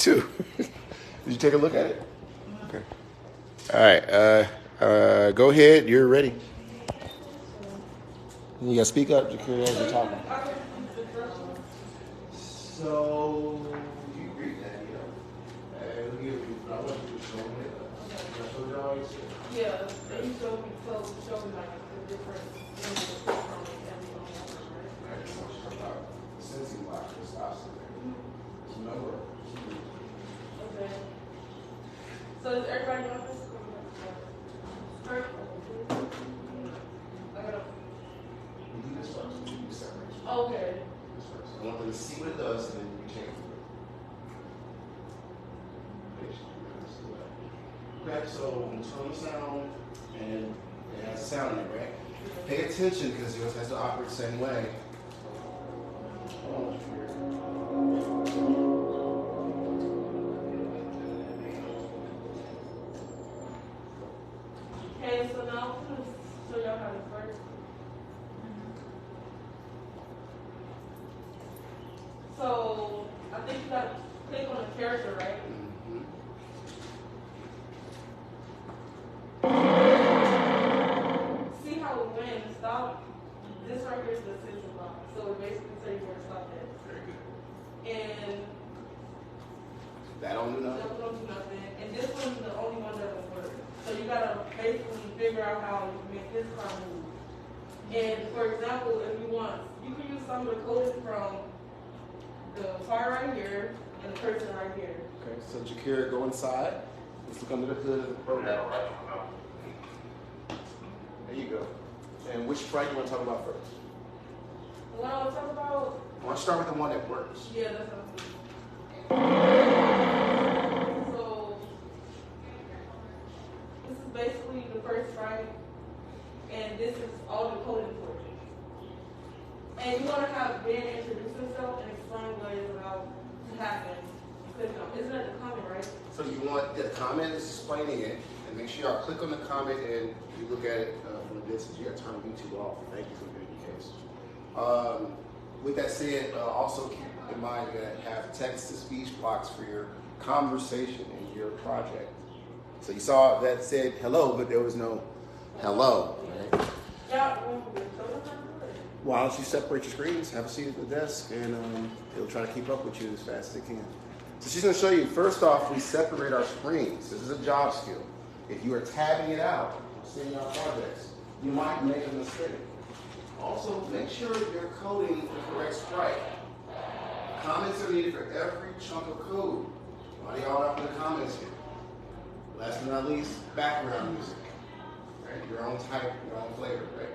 too. Did you take a look at it? Okay. All right. Go ahead. You're ready. You gotta speak up, Jakiri, as you're talking. So you read that, you know? I want you to show me it. I showed you all you said. Yeah, and you showed me like the different things that from it and Right, so she's about the sensing block that stops it there. It's number. Okay. So is everybody on this? We do this first. We do separation. Okay. This first. I want them to see what it does, and then you change it. Okay, so I'm turn the sound, and it has sound in it, right? Pay attention because yours has to operate the same way. Okay, so now I'm going to show y'all how to first. So I think you got to click on the character, right? See how it went and stopped? This right here is the sensor block. So it basically tells you where to stop at. Very good. And that don't do nothing. that don't do nothing. And this one's the only one that will work. So you gotta basically figure out how you make this car move. And for example, if you want, you can use some of the coding from the car right here and the person right here. Okay, so Jakira, go inside. Let's look under the hood of the program. There you go. And which sprite you want to talk about first? The one I want to talk about? I want to start with the one that works. Yeah, that's what I'm doing. So this is basically the first sprite, and this is all the coding for it. And you want to have Ben introduce himself and explain what is about to happen. Isn't that the comment, right? So you want the comment is explaining it, and make sure y'all click on the comment and you look at it from a distance. You got to turn YouTube off. Thank you for being the case. With that said, also keep in mind that have text-to-speech blocks for your conversation in your project. So you saw that said hello, but there was no hello. Right? Yeah. Why don't you separate your screens, have a seat at the desk, and it'll try to keep up with you as fast as it can. So she's going to show you, first off, we separate our screens. This is a job skill. If you are tabbing it out, seeing your projects, you might make a mistake. Also, make sure you're coding the correct sprite. Comments are needed for every chunk of code. Why do y'all up in the comments here? Last but not least, background music. Right? Your own type, your own flavor, right?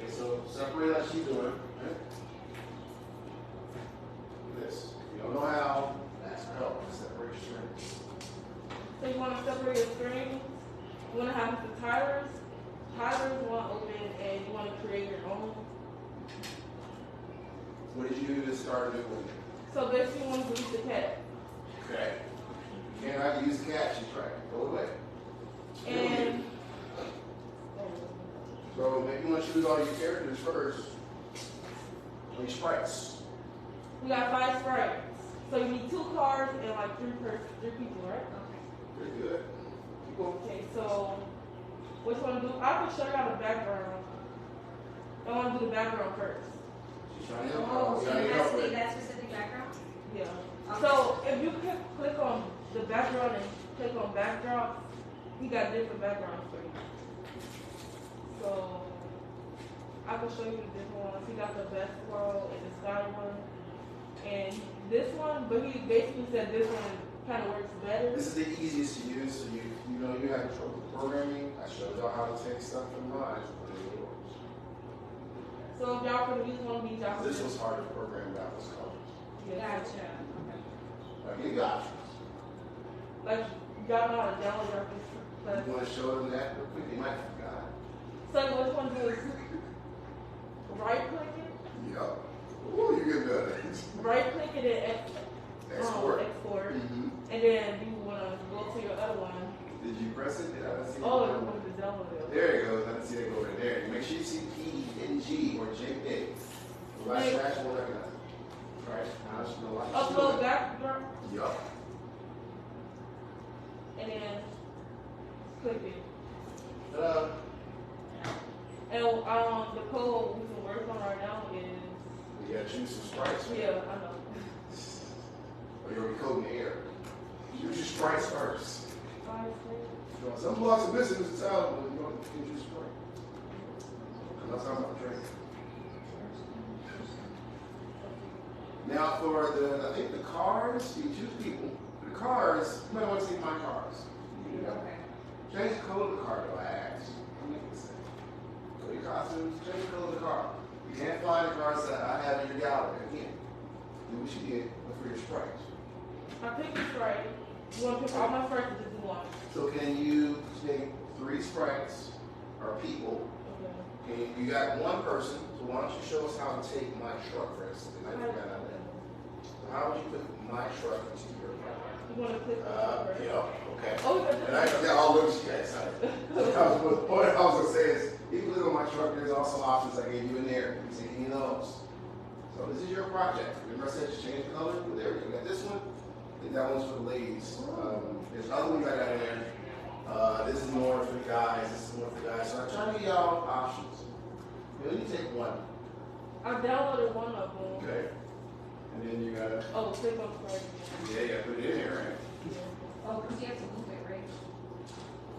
Okay, so separate like she's doing. Right? This. If you don't know how, ask for help. Separate your strings. So you want to separate your screens. You want to have the tilers. Tilers want to open, and you want to create your own. What did you do to start a new one? So basically, you want to delete the cat. Okay. You can't have to use the cat. She's right. Go away. And so maybe you want to choose all your characters first. Or your sprites. we got 5 sprites. So you need 2 cars and like 3 people, right? Pretty good. Keep going. Okay, so what you want to do? I can show you how the background. I want to do the background first. She's trying to help. Oh, so Trying to it help has to be with. that specific background? Yeah. Okay. So if you click on the background and click on backdrop, he got different backgrounds for you. So I can show you the different ones. He got the best world and the sky one. And this one, but he basically said this one kind of works better. This is the easiest to use, so you know you have trouble with programming. I showed y'all how to take stuff from mine and put it in yours. So if y'all can use one of these, y'all can This was hard to program about this colors. yeah. Gotcha. Okay. Like you got Like y'all know how to download your you. but You want to show them that real quick? They might have forgot. so what you want to do is right click it. Yeah. Ooh, you're good at it. Right click it and Export. export. Mm-hmm. And then you want to go to your other one. Did you press it? Did I see it? Oh, you want to download it. There it goes. I didn't see it go over there. Make sure you see PNG or JPEG. The last scratch will recognize it. Right? Now it's going to Upload background. Yup. And then click it. And the code we can work on right now is. You gotta choose some stripes. Right? Yeah, I know. Or you're coding the air. Use your stripes first. 5, 6. You know, some blocks are missing, Mr. Tyler, but you don't use your stripe. I'm not talking about the training. Now for I think the cars, you choose people. The cars, you might want to see my cars. You know? Change the color of the car, though, I asked. I'm making sense. So your costumes, change the color of the car. You can't find the cars that I have in your gallery. Again, do what you did, but for your stripes. I picked the stripe. You want to pick all my stripes or just one? So can you take 3 stripes or people? Okay. And you got one person, so why don't you show us how to take my truck, for instance? I forgot how that. So how would you put my truck into your car? You want to click the Yeah, okay. Oh, And I all those you guys. The point I was going to say is, if you look on my truck, there's also options I gave you in there. You can see any of those. So this is your project. Remember I said just change the color? Well, there we go. You got this one. I think that one's for the ladies. There's other ones I got in there. This is more for the guys. This is more for the guys. So I try to give y'all options. You only take one. I downloaded one of them. Okay. And then you gotta. Oh, click on stripe. Yeah, you gotta put it in there, right? Yeah. Oh, because you have to move it, right?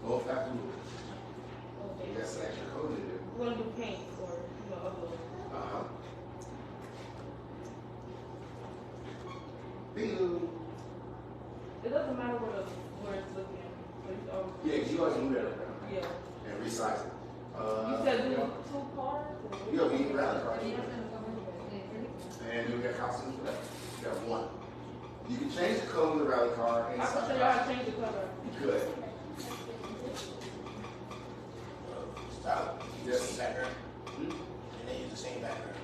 Both have to move it. Okay. You got some extra code to do. You want to do paint or other. Bing. It doesn't matter where it's looking. Yeah, because you always move it around. Yeah. And resize it. You said do 2 cars? You don't need rally cars. Yeah. And you got costumes for that. You got one. You can change the color of the rally car. I can show you how to change the color. Good. Style. Yes. Background. Hmm? And they use the same background.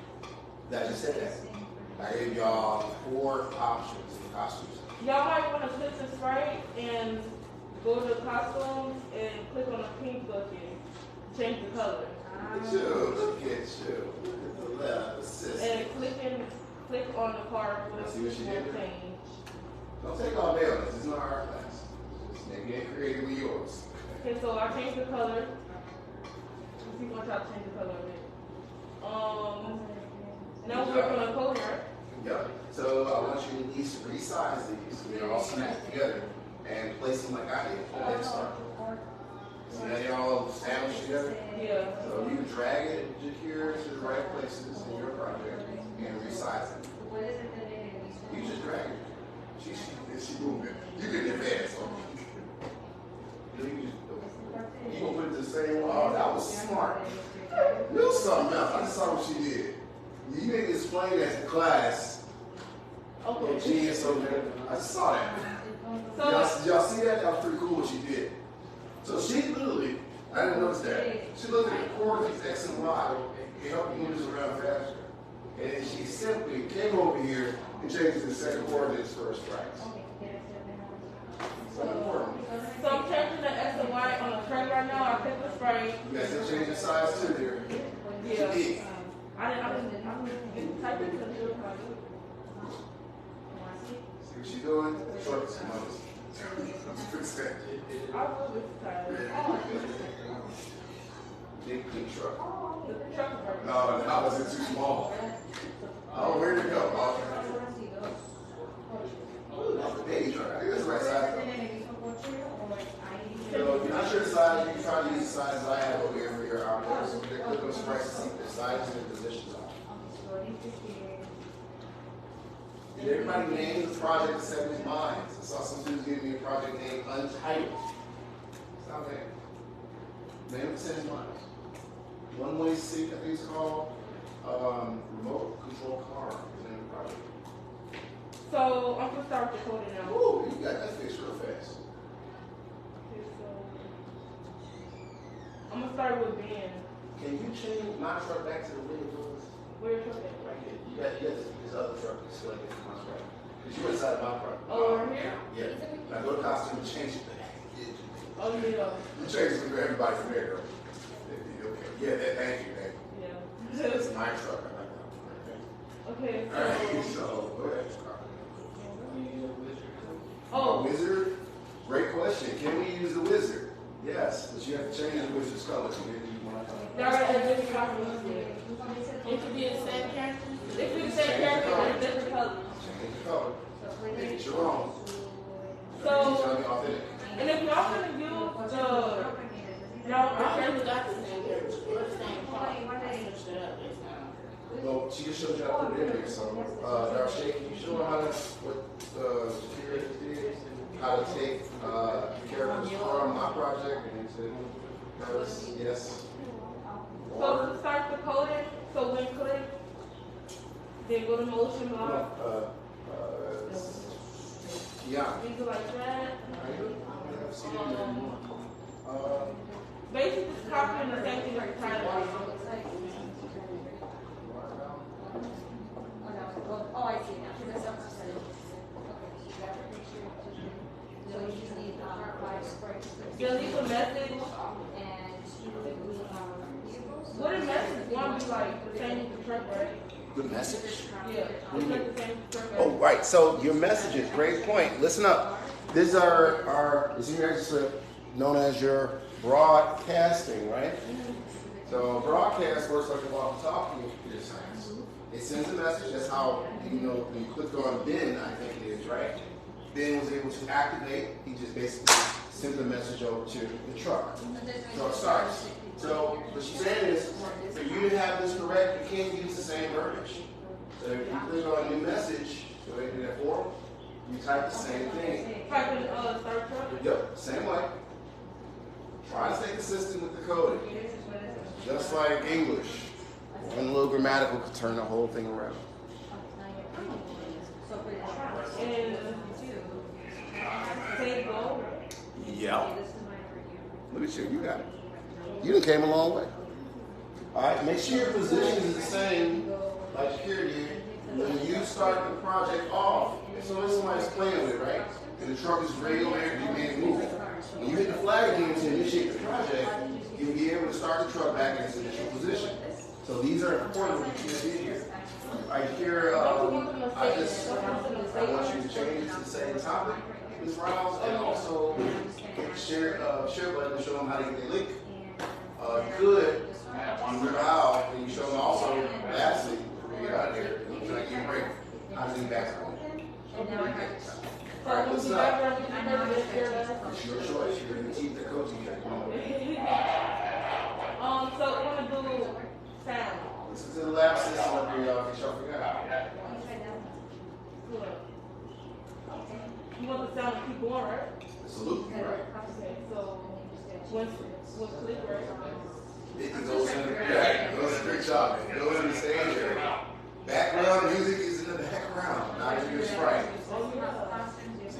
That just said that. I gave y'all 4 options in costumes. Y'all might want to click the stripe and go to costumes and click on the pink bucket. Change the color. Look at you. Look at you. Look at the left assist. And click on the card for See what she did there? change. Don't take all day on this. It's not our class. Just make it creatively yours. Okay, so I changed the color. Let's see if I try to change the color of it. Now we're going to code, right? Yep. So I want you to at least resize these so they're all smacked together and place them like I did for the next start. So now they're all sandwiched together. Yeah. So you can drag it here to the right places in your project and resize it. You just drag it. She moving. You can advance on it. You gonna put it the same way. Oh, that was smart. Do something else. I just saw what she did. You didn't explain that to class. Okay. Genius over there. I saw that. So Y'all see that? That was pretty cool what she did. So she literally, I didn't notice that. She looked at the coordinates X and Y and helped move this around faster. And then she simply came over here and changed the second coordinates for her strikes. So important. So I'm changing the X and Y on the track right now. I click the stripe. You guys can change the size too there. Yeah. She did. I didn't type it to the See what she's doing? Short some others. Fix that. I will be tired. Big truck. The truck is right. No, that was too small. Oh, where'd it go? Oh, that's the baby truck. I think that's the right size. So if you're not sure the size, you can try to use the sizes I have over here for your objects. Click on the price to see the sizes and positions are. Did everybody name the project in 70 minds? I saw some students giving me a project name Untitled. Stop that. Name it 70 minds. One-way seat, I think it's called. Remote control car is the name of the project. So I'm gonna start with the coding now. Ooh, you got that fixed real fast. Okay, so I'm gonna start with Ben. Can you change my truck back to the way it was? Where your truck at? Right here. You got this other truck that's like it from my truck. Because you inside of my truck. Oh, over here? Yeah. Now go to costume and change it back. Oh yeah. You change it for everybody from there, girl. Okay. Yeah, thank you, thank you. Yeah. That's my truck. I like that. Okay, All right, so so go ahead. Oh. Wizard? Great question. Can we use the wizard? Yes, but you have to change the wizard's color. There are different colors. It could be the same character. It could be the same character but a different color. Change the color. Make it your own. So, and if y'all gonna use y'all got the same character. The same color. Well, she just showed you how to put it in there. So, Darshay, can you show her how to, what Shakira just did? How to take characters from my project and into hers? Yes. So to start the coding, so when click, then go to motion block. Yeah. Things like that. Basically, just copying the same thing every time. Oh, I see now. That's what you said. So you just need You'll leave a message. What a message one be like the same as the truck, right? The message? Yeah. It's like the same as the truck, right? Oh, right. So your messages, great point. Listen up. These are our senior slip known as your broadcasting, right? So broadcast works like a walkie-talkie in computer science. It sends a message. That's how, you know, when you click on Ben, I think it is, right? Ben was able to activate. He just basically sends a message over to the truck. So it starts. So what she's saying is, for you to have this correct, you can't use the same verbiage. So if you click on a new message, so they do that for you type the same thing. Type in start truck? Yep, same way. Try to stay consistent with the coding. Just like English. One little grammatical could turn the whole thing around. And say go. Yeah. Look at you, you got it. You done came a long way. Alright, make sure your position is the same like Shakira did. When you start the project off, as soon as somebody's playing with it, right? And the truck is ready over there, you made it move. When you hit the flag again to initiate the project, you'll be able to start the truck back in its initial position. So these are important what you did here. Right here, I want you to change it to the same topic, Ms. Rouse, and also share button to show them how to get their link. You could, on your valve, and you show them also, lastly, before we get out of here, you're going to get a break. How to get back home. Alright, listen up. It's your choice. You're going to keep the coaching track. So we're going to do sound. Listen to the lab system up here, y'all, in case y'all forgot. You want the sound to keep going, right? Absolutely, right. Okay, so once click, right? It goes in the great job. It goes in the stage area. Background music is in the background, not in your sprite. So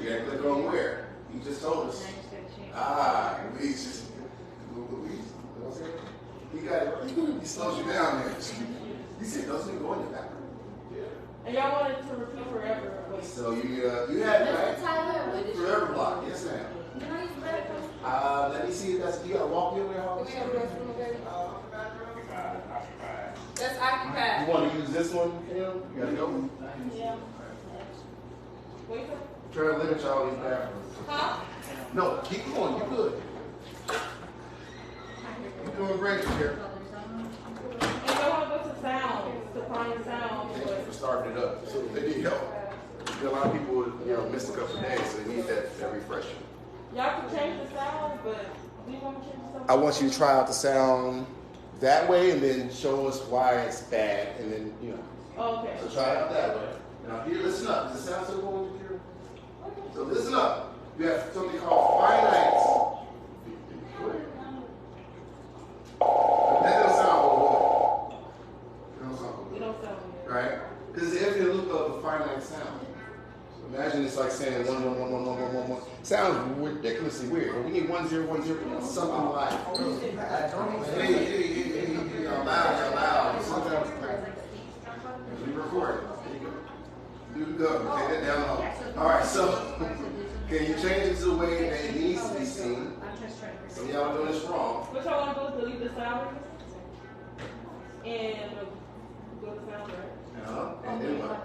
you gotta click on where. You just told us. Louise just Louise. He got it. He slows you down there. He said, doesn't go in the background. And y'all want it to repeat forever. So you had it right. Forever block. Yes, ma'am. Let me see if that's, you gotta walk me over there. That's occupied. You want to use this one, Kim? You gotta go. Yeah. Wait for Try to limit y'all these bathrooms. Huh? No, keep going. You're good. You're doing great here. And y'all want to go to sound, to find sound. Thank you for starting it up. So they need help. A lot of people would, miss a couple of days, so they need that refreshing. Y'all can change the sound, but do you want to change the sound? I want you to try out the sound that way, and then show us why it's bad, and then Oh, okay. So try it out that way. Now here, listen up. Does it sound so good with you? So listen up. You have something called finites. That doesn't sound good. It don't sound It good. don't sound good. Right? Because it's the infinite loop of a finite sound. So imagine it's like saying 1, 1, 1, 1, 1, 1, 1, 1. Sounds ridiculously weird, but we need 1, 0, 1, 0, something like. Hey, y'all loud. Sometimes we record it. Do the government. Take that down home. All right, so can you change it to a way that it needs to be seen? Some of y'all are doing this wrong. What y'all want to do is delete the sound and go to sound, right? And then what?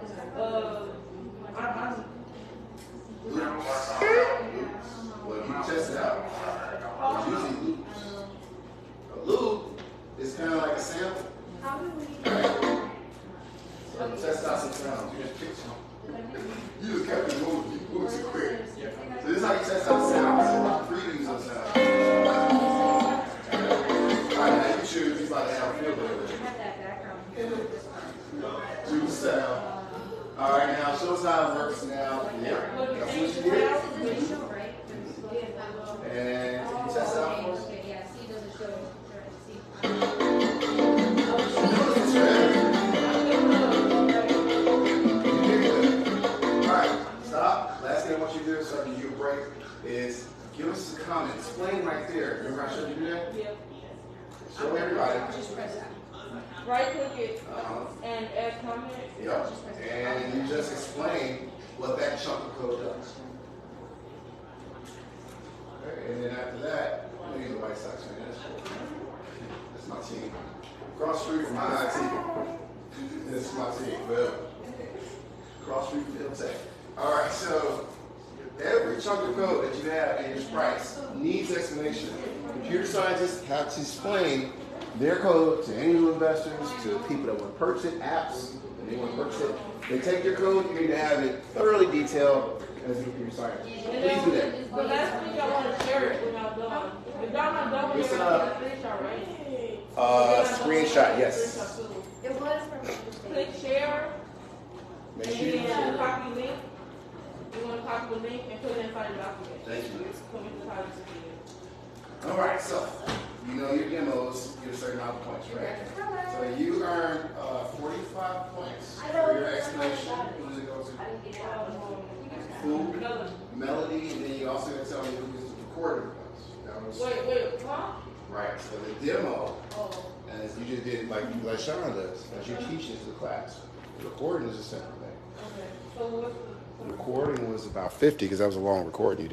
Alright, stop. Last thing I want you to do, so I can give you a break, is give us a comment. Explain right there. Remember I showed you do that? Yep. Show everybody. Just press that. Right click it and add comment. Yep. And you just explain what that chunk of code does. Okay, and then after that, I'm gonna use the White Sox, man. That's my team. Cross street from my team. This is my team. Well, cross street from Tech. All right, so every chunk of code that you have in your sprites needs explanation. Computer scientists have to explain their code to angel investors, to people that want to purchase it, apps, and they want to purchase it. They take your code, you need to have it thoroughly detailed as a computer scientist. Please do that. The last thing I want to share it when y'all done. If y'all not done with Listen your up. screenshot, right? Screenshot, yes. It was from. Click share. Make And sure you then share it. copy link. You want to copy the link and put it inside the document. Thank you. Come inside the document. All right, so you know your demos get a certain amount of points, right? So you earn 45 points for your explanation. Who does it go to? Food, melody, and then you also got to tell me who gets the recording points. That was Wait, huh? right. So the demo, Oh. as you just did, like Sean does, as you teach it to the class. The recording is a separate thing. Okay. So what's the The recording was about 50 because that was a long recording you did.